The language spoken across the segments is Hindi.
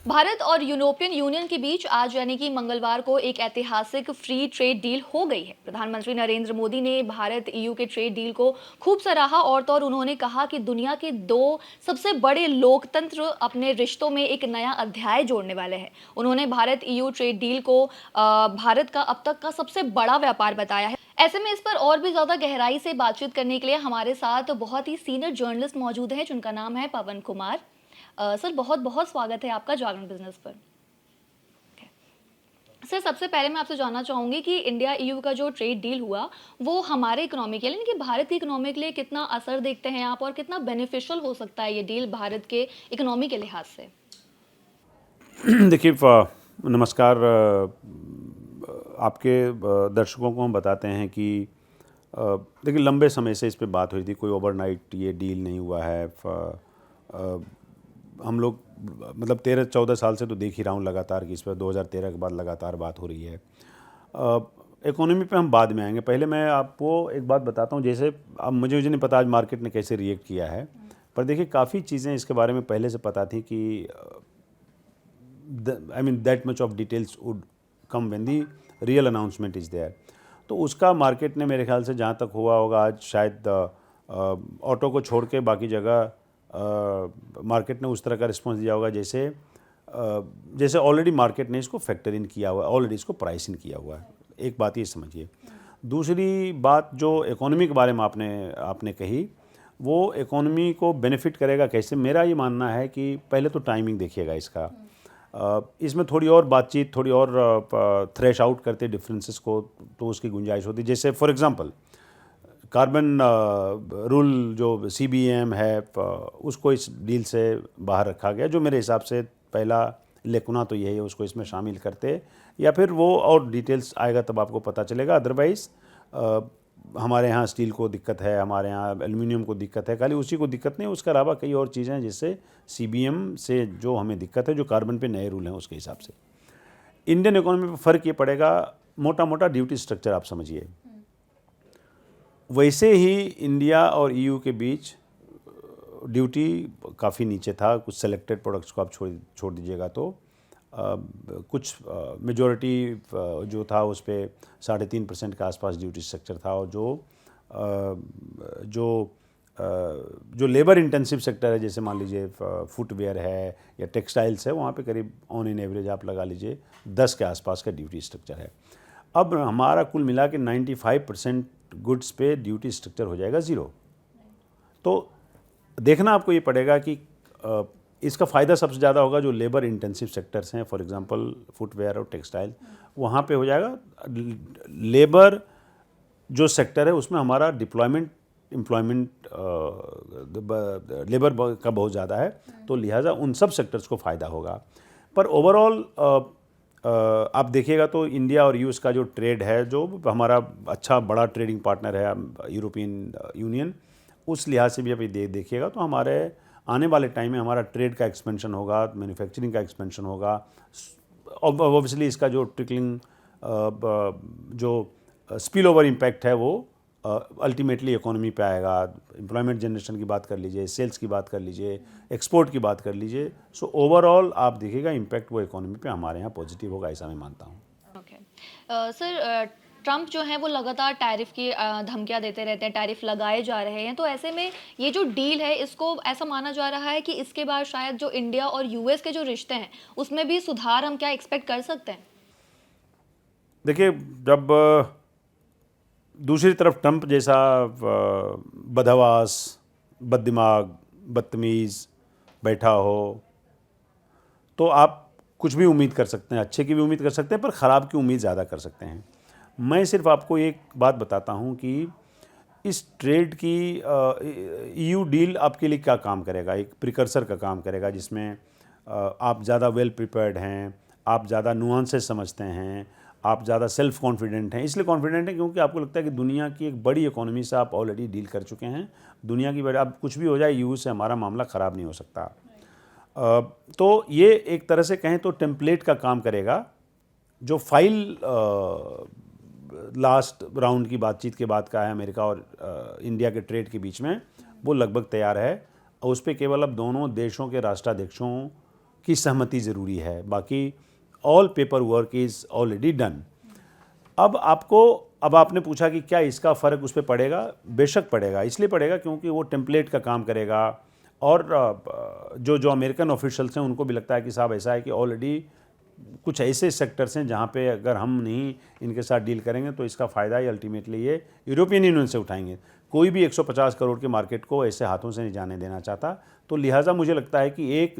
भारत और यूरोपियन यूनियन के बीच आज यानी कि मंगलवार को एक ऐतिहासिक फ्री ट्रेड डील हो गई है। प्रधानमंत्री नरेंद्र मोदी ने भारत ईयू के ट्रेड डील को खूब सराहा और तो और उन्होंने कहा कि दुनिया के दो सबसे बड़े लोकतंत्र अपने रिश्तों में एक नया अध्याय जोड़ने वाले हैं। उन्होंने भारत ईयू ट्रेड डील को भारत का अब तक का सबसे बड़ा व्यापार बताया है। ऐसे में इस पर और भी ज्यादा गहराई से बातचीत करने के लिए हमारे साथ बहुत ही सीनियर जर्नलिस्ट मौजूद हैं जिनका नाम है पवन कुमार। सर बहुत बहुत स्वागत है आपका जागरण बिजनेस पर। सर सबसे पहले मैं आपसे जानना चाहूंगी कि इंडिया ईयू का जो ट्रेड डील हुआ वो हमारे इकोनॉमी के लिए यानी कि भारत की इकोनॉमी के लिए कितना असर देखते हैं आप और कितना बेनिफिशियल हो सकता है ये डील भारत के इकोनॉमी के लिहाज से। देखिए नमस्कार। आपके दर्शकों को हम बताते हैं कि देखिए लंबे समय से इस पे बात हुई थी, कोई ओवरनाइट ये डील नहीं हुआ है। हम लोग मतलब 13-14 साल से तो देख ही रहा हूँ लगातार कि इस पर 2013 के बाद लगातार बात हो रही है। इकोनॉमी पे हम बाद में आएंगे, पहले मैं आपको एक बात बताता हूँ। जैसे अब मुझे नहीं पता आज मार्केट ने कैसे रिएक्ट किया है, पर देखिए काफ़ी चीज़ें इसके बारे में पहले से पता थी कि I mean that much of details would come when the real announcement is there। तो उसका मार्केट ने मेरे ख्याल से जहाँ तक हुआ होगा आज शायद ऑटो को छोड़ के बाकी जगह मार्केट ने उस तरह का रिस्पॉन्स दिया होगा जैसे ऑलरेडी मार्केट ने इसको फैक्टर इन किया हुआ है, ऑलरेडी इसको प्राइस इन किया हुआ है। एक बात ये समझिए। दूसरी बात जो इकोनॉमी के बारे में आपने कही, वो इकोनॉमी को बेनिफिट करेगा कैसे। मेरा ये मानना है कि पहले तो टाइमिंग देखिएगा इसका। इसमें थोड़ी और बातचीत, थोड़ी और थ्रेश आउट करते डिफरेंसेस को तो उसकी गुंजाइश होती। जैसे फॉर एग्जांपल कार्बन रूल जो CBAM है उसको इस डील से बाहर रखा गया, जो मेरे हिसाब से पहला लेकुना तो यही है, उसको इसमें शामिल करते या फिर वो और डिटेल्स आएगा तब आपको पता चलेगा। अदरवाइज़ हमारे यहाँ स्टील को दिक्कत है, हमारे यहाँ एल्युमिनियम को दिक्कत है, खाली उसी को दिक्कत नहीं, उसके अलावा कई और चीज़ें हैं जिससे CBM से जो हमें दिक्कत है, जो कार्बन पे नए रूल हैं उसके हिसाब से। इंडियन इकोनॉमी पे फ़र्क ये पड़ेगा, मोटा मोटा ड्यूटी स्ट्रक्चर आप समझिए। वैसे ही इंडिया और EU के बीच ड्यूटी काफ़ी नीचे था, कुछ सेलेक्टेड प्रोडक्ट्स को आप छोड़ दीजिएगा तो कुछ मेजॉरिटी जो था उस पर 3.5% के आसपास ड्यूटी स्ट्रक्चर था। और जो लेबर इंटेंसिव सेक्टर है, जैसे मान लीजिए फुटवेयर है या टेक्सटाइल्स है, वहाँ पे करीब ऑन इन एवरेज आप लगा लीजिए 10 के आसपास का ड्यूटी स्ट्रक्चर है। अब हमारा कुल मिला के 95% गुड्स पे ड्यूटी स्ट्रक्चर हो जाएगा ज़ीरो। तो देखना आपको ये पड़ेगा कि इसका फ़ायदा सबसे ज़्यादा होगा जो लेबर इंटेंसिव सेक्टर्स हैं, फॉर एग्जांपल फुटवेयर और टेक्सटाइल, वहाँ पे हो जाएगा। लेबर जो सेक्टर है उसमें हमारा एम्प्लॉयमेंट लेबर का बहुत ज़्यादा है, तो लिहाजा उन सब सेक्टर्स को फ़ायदा होगा। पर ओवरऑल आप देखिएगा तो इंडिया और US का जो ट्रेड है, जो हमारा अच्छा बड़ा ट्रेडिंग पार्टनर है यूरोपियन यूनियन, उस लिहाज से भी आप ये देखिएगा तो हमारे आने वाले टाइम में हमारा ट्रेड का एक्सपेंशन होगा, मैन्युफैक्चरिंग का एक्सपेंशन होगा। ऑब्वियसली इसका जो ट्रिकलिंग जो स्पिल ओवर इम्पैक्ट है वो अल्टीमेटली इकोनॉमी पे आएगा। एम्प्लॉयमेंट जनरेशन की बात कर लीजिए, सेल्स की बात कर लीजिए, एक्सपोर्ट की बात कर लीजिए, सो ओवरऑल आप देखिएगा इम्पैक्ट वो इकोनॉमी पे हमारे यहाँ पॉजिटिव होगा, ऐसा मैं मानता हूँ। ओके सर ट्रंप जो है वो लगातार टैरिफ की धमकियां देते रहते हैं, टैरिफ लगाए जा रहे हैं। तो ऐसे में ये जो डील है इसको ऐसा माना जा रहा है कि इसके बाद शायद जो इंडिया और US के जो रिश्ते हैं उसमें भी सुधार हम क्या एक्सपेक्ट कर सकते हैं। देखिए जब दूसरी तरफ ट्रंप जैसा बदहवास, बददिमाग, बदतमीज़ बैठा हो तो आप कुछ भी उम्मीद कर सकते हैं, अच्छे की भी उम्मीद कर सकते हैं, पर ख़राब की उम्मीद ज़्यादा कर सकते हैं। मैं सिर्फ आपको एक बात बताता हूँ कि इस ट्रेड की EU डील आपके लिए क्या काम करेगा। एक प्रिकर्सर का काम करेगा जिसमें आप ज़्यादा वेल प्रिपेयर्ड हैं, आप ज़्यादा नुआंसेस समझते हैं, आप ज़्यादा सेल्फ कॉन्फिडेंट हैं। इसलिए कॉन्फिडेंट हैं क्योंकि आपको लगता है कि दुनिया की एक बड़ी इकोनॉमी से आप ऑलरेडी डील कर चुके हैं। दुनिया की बड़ी, अब कुछ भी हो जाए EU से हमारा मामला ख़राब नहीं हो सकता। तो ये एक तरह से कहें तो टेम्पलेट का काम करेगा। जो फाइल लास्ट राउंड की बातचीत के बाद का है अमेरिका और इंडिया के ट्रेड के बीच में, वो लगभग तैयार है और उस पर केवल अब दोनों देशों के राष्ट्राध्यक्षों की सहमति ज़रूरी है, बाकी all paper work is already done. अब आपने पूछा कि क्या इसका फ़र्क उस पर पड़ेगा? बेशक पड़ेगा, इसलिए पड़ेगा क्योंकि वो टेम्पलेट का काम करेगा। और जो जो अमेरिकन ऑफिशियल्स हैं उनको भी लगता है कि साहब ऐसा है कि ऑलरेडी कुछ ऐसे सेक्टर्स हैं जहाँ पे अगर हम नहीं इनके साथ डील करेंगे तो इसका फ़ायदा ही अल्टीमेटली ये यूरोपियन यूनियन से उठाएंगे। कोई भी 150 करोड़ के मार्केट को ऐसे हाथों से नहीं जाने देना चाहता। तो लिहाजा मुझे लगता है कि एक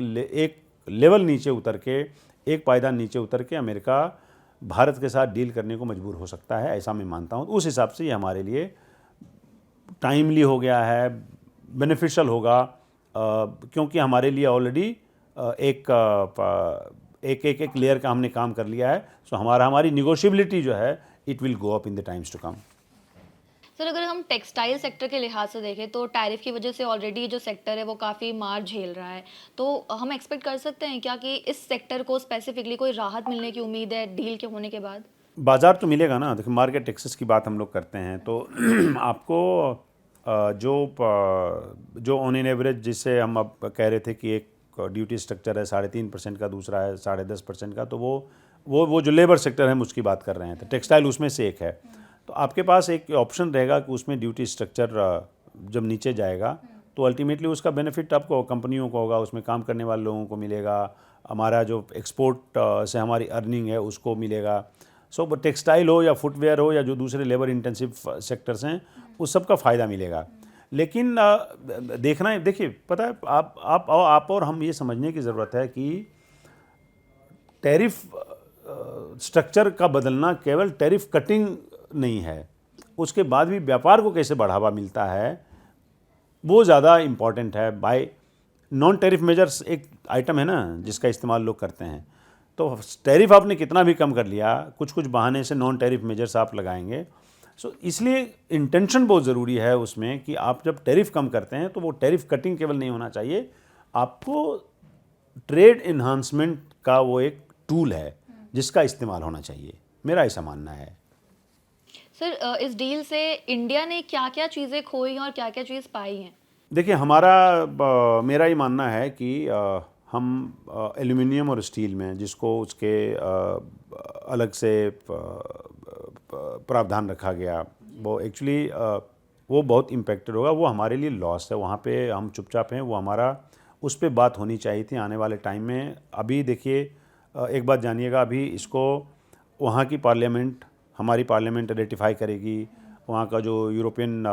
लेवल नीचे उतर के, एक पायदान नीचे उतर के अमेरिका भारत के साथ डील करने को मजबूर हो सकता है, ऐसा मैं मानता हूँ। उस हिसाब से ये हमारे लिए टाइमली हो गया है, बेनिफिशियल होगा, क्योंकि हमारे लिए ऑलरेडी एक लेयर का हमने काम कर लिया है। सो हमारी निगोशिएबिलिटी जो है it will go up in the times to come. Sir, अगर हम टेक्सटाइल सेक्टर के लिहाज से देखें तो टैरिफ की वजह से ऑलरेडी जो सेक्टर है वो काफ़ी मार झेल रहा है, तो हम एक्सपेक्ट कर सकते हैं क्या कि इस सेक्टर को स्पेसिफिकली कोई राहत मिलने की उम्मीद है डील के होने के बाद? बाज़ार तो मिलेगा ना। देखिए, मार्केट एक्सेस की बात हम लोग करते हैं तो आपको जो ऑन एन एवरेज जिससे हम अब कह रहे थे कि एक ड्यूटी स्ट्रक्चर है 3.5% का, दूसरा है 10.5% का, तो वो जो लेबर सेक्टर है हम उसकी बात कर रहे हैं, तो टेक्सटाइल उसमें से एक है। तो आपके पास एक ऑप्शन रहेगा कि उसमें ड्यूटी स्ट्रक्चर जब नीचे जाएगा तो अल्टीमेटली उसका बेनिफिट आपको कंपनियों को होगा, उसमें काम करने वाले लोगों को मिलेगा, हमारा जो एक्सपोर्ट से हमारी अर्निंग है उसको मिलेगा। सो टेक्सटाइल हो या फुटवेयर हो या जो दूसरे लेबर इंटेंसिव सेक्टर्स हैं उस सब का फ़ायदा मिलेगा। लेकिन देखना है, देखिए पता है आप और हम ये समझने की ज़रूरत है कि टैरिफ स्ट्रक्चर का बदलना केवल टैरिफ कटिंग नहीं है, उसके बाद भी व्यापार को कैसे बढ़ावा मिलता है वो ज़्यादा इम्पॉर्टेंट है। बाय नॉन टैरिफ मेजर्स एक आइटम है ना जिसका इस्तेमाल लोग करते हैं, तो टैरिफ आपने कितना भी कम कर लिया, कुछ कुछ बहाने से नॉन टैरिफ मेजर्स आप लगाएंगे। सो इसलिए इंटेंशन बहुत ज़रूरी है उसमें कि आप जब टैरिफ कम करते हैं तो वो टैरिफ कटिंग केवल नहीं होना चाहिए, आपको ट्रेड इन्हांसमेंट का वो एक टूल है जिसका इस्तेमाल होना चाहिए, मेरा ऐसा मानना है। सर, इस डील से इंडिया ने क्या क्या चीज़ें खोई और क्या क्या चीज़ पाई हैं? देखिए, मेरा ये मानना है कि हम एल्युमिनियम और स्टील में जिसको उसके अलग से प्रावधान रखा गया, वो एक्चुअली वो बहुत इम्पेक्टेड होगा, वो हमारे लिए लॉस है। वहाँ पे हम चुपचाप हैं, वो हमारा उस पर बात होनी चाहिए थी आने वाले टाइम में। अभी देखिए, एक बात जानिएगा, अभी इसको वहाँ की पार्लियामेंट, हमारी पार्लियामेंट रेटिफाई करेगी, वहाँ का जो यूरोपियन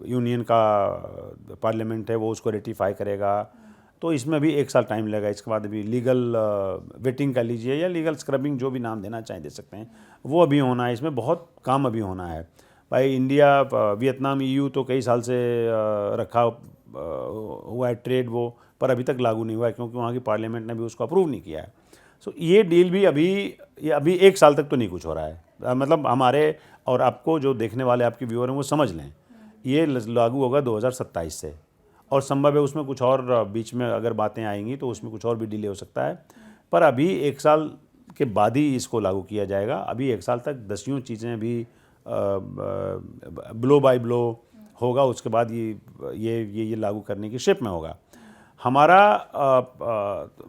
यूनियन का पार्लियामेंट है वो उसको रेटिफाई करेगा, तो इसमें भी 1 साल टाइम लगेगा। इसके बाद अभी लीगल वेटिंग का लीजिए या लीगल स्क्रबिंग, जो भी नाम देना चाहें दे सकते हैं, वो अभी होना है। इसमें बहुत काम अभी होना है भाई। इंडिया, वियतनाम, EU तो कई साल से रखा हुआ है ट्रेड वो, पर अभी तक लागू नहीं हुआ है क्योंकि वहाँ की पार्लियामेंट ने भी उसको अप्रूव नहीं किया है। सो ये डील भी अभी 1 साल तक तो नहीं कुछ हो रहा है, मतलब हमारे और आपको जो देखने वाले आपके व्यूअर हैं वो समझ लें, ये लागू होगा 2027 से, और संभव है उसमें कुछ और बीच में अगर बातें आएंगी तो उसमें कुछ और भी डिले हो सकता है, पर अभी 1 साल के बाद ही इसको लागू किया जाएगा। अभी 1 साल तक दसियों चीज़ें भी ब्लो बाय ब्लो होगा, उसके बाद ये लागू करने की शेप में होगा। हमारा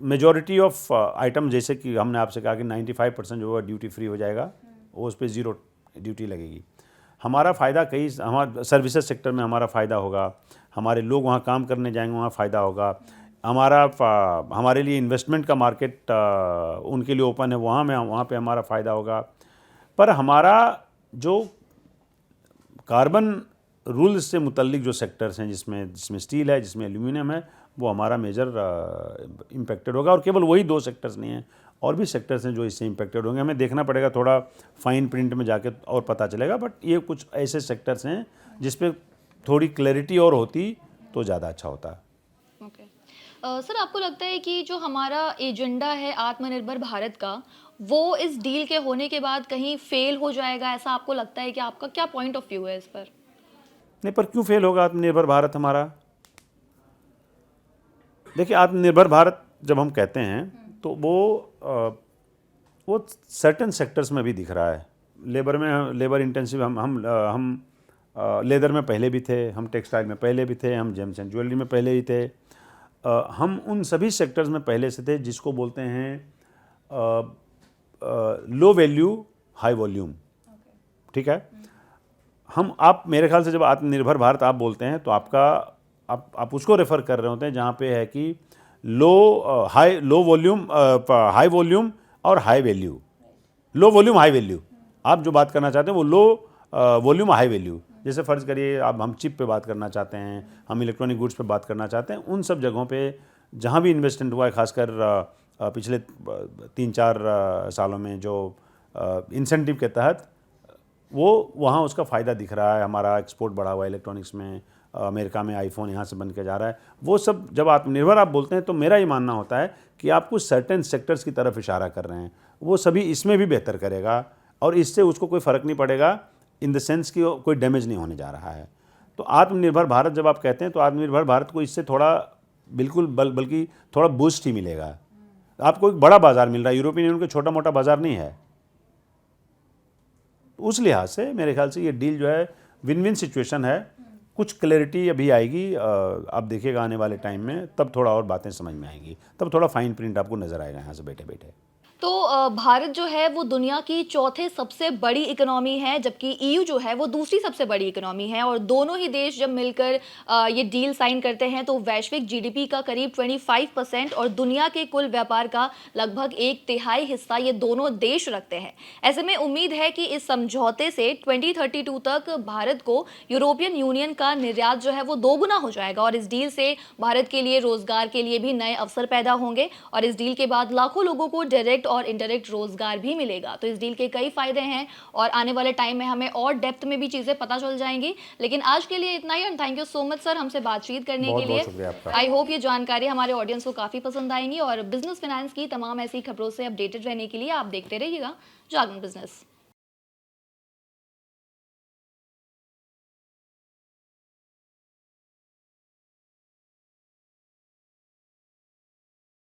मेजॉरिटी ऑफ आइटम, जैसे कि हमने आपसे कहा कि 95% जो है ड्यूटी फ्री हो जाएगा, वो उस पर 0 ड्यूटी लगेगी। हमारा फ़ायदा हमारा सर्विसेज सेक्टर में हमारा फ़ायदा होगा, हमारे लोग वहाँ काम करने जाएंगे, वहाँ फ़ायदा होगा। हमारे लिए इन्वेस्टमेंट का मार्केट उनके लिए ओपन है, वहाँ पे हमारा फ़ायदा होगा। पर हमारा जो कार्बन रूल्स से मुतल्लिक जो सेक्टर्स हैं, जिसमें स्टील है, जिसमें एल्यूमिनियम है, वो हमारा मेजर इम्पेक्टेड होगा। और केवल वही 2 सेक्टर्स नहीं हैं, और भी सेक्टर्स हैं जो इससे इम्पेक्टेड होंगे। हमें देखना पड़ेगा, थोड़ा फाइन प्रिंट में जाके और पता चलेगा, बट ये कुछ ऐसे सेक्टर्स हैं जिस पे थोड़ी क्लैरिटी और होती तो ज़्यादा अच्छा होता। ओके। सर, आपको लगता है कि जो हमारा एजेंडा है आत्मनिर्भर भारत का, वो इस डील के होने के बाद कहीं फेल हो जाएगा, ऐसा आपको लगता है? कि आपका क्या पॉइंट ऑफ व्यू है इस पर? नहीं, पर क्यों फेल होगा आत्मनिर्भर भारत हमारा? देखिए, आत्मनिर्भर भारत जब हम कहते हैं तो वो सर्टेन सेक्टर्स में भी दिख रहा है। लेबर इंटेंसिव, हम लेदर में पहले भी थे, हम टेक्सटाइल में पहले भी थे, हम जेम्स एंड ज्वेलरी में पहले ही थे, हम उन सभी सेक्टर्स में पहले से थे जिसको बोलते हैं लो वैल्यू हाई वॉल्यूम। ठीक है। हम आप मेरे ख्याल से जब आत्मनिर्भर भारत आप बोलते हैं तो आपका आप उसको रेफर कर रहे होते हैं जहाँ पे है कि लो वॉल्यूम हाई वॉल्यूम और high value, low volume high value. आप जो बात करना चाहते हैं वो लो वॉल्यूम हाई वैल्यू। जैसे फ़र्ज़ करिए आप हम चिप पे बात करना चाहते हैं, हम इलेक्ट्रॉनिक गुड्स पे बात करना चाहते हैं, उन सब जगहों पे जहाँ भी इन्वेस्टमेंट हुआ है, खासकर पिछले 3-4 सालों में जो इंसेंटिव के तहत वो वहाँ उसका फ़ायदा दिख रहा है। हमारा एक्सपोर्ट बढ़ा हुआ है इलेक्ट्रॉनिक्स में, अमेरिका में आईफोन यहाँ से बन के जा रहा है। वो सब जब आत्मनिर्भर आप बोलते हैं तो मेरा ये मानना होता है कि आप कुछ सर्टेन सेक्टर्स की तरफ इशारा कर रहे हैं, वो सभी इसमें भी बेहतर करेगा और इससे उसको कोई फ़र्क नहीं पड़ेगा, इन द सेंस कि कोई डैमेज नहीं होने जा रहा है। तो आत्मनिर्भर भारत जब आप कहते हैं तो आत्मनिर्भर भारत को इससे थोड़ा बिल्कुल बल्कि थोड़ा बूस्ट ही मिलेगा। आपको एक बड़ा बाज़ार मिल रहा है, यूरोपियन यूनियन का छोटा मोटा बाज़ार नहीं है। उस लिहाज से मेरे ख्याल से ये डील जो है विन विन सिचुएशन है। कुछ क्लैरिटी अभी आएगी, आप देखिएगा आने वाले टाइम में, तब थोड़ा और बातें समझ में आएंगी, तब थोड़ा फाइन प्रिंट आपको नज़र आएगा यहाँ से बैठे बैठे। तो भारत जो है वो दुनिया की चौथे सबसे बड़ी इकोनॉमी है, जबकि ईयू जो है वो दूसरी सबसे बड़ी इकोनॉमी है। और दोनों ही देश जब मिलकर ये डील साइन करते हैं तो वैश्विक जीडीपी का करीब 25% और दुनिया के कुल व्यापार का लगभग 1/3 हिस्सा ये दोनों देश रखते हैं। ऐसे में उम्मीद है कि इस समझौते से 2032 तक भारत को यूरोपियन यूनियन का निर्यात जो है वो दोगुना हो जाएगा और इस डील से भारत के लिए रोजगार के लिए भी नए अवसर पैदा होंगे और इस डील के बाद लाखों लोगों को डायरेक्ट और इनडायरेक्ट रोजगार भी मिलेगा। तो इस डील के कई फायदे हैं और आने वाले टाइम में हमें और डेप्थ में भी चीजें पता चल जाएंगी। लेकिन आज के लिए इतना ही और thank you so much sir हमसे बातचीत करने के लिए। आई होप ये जानकारी हमारे ऑडियंस को काफी पसंद आएंगी और बिजनेस फाइनेंस की तमाम ऐसी खबरों से अपडेटेड रहने के लिए आप देखते रहिएगा जागरण बिजनेस।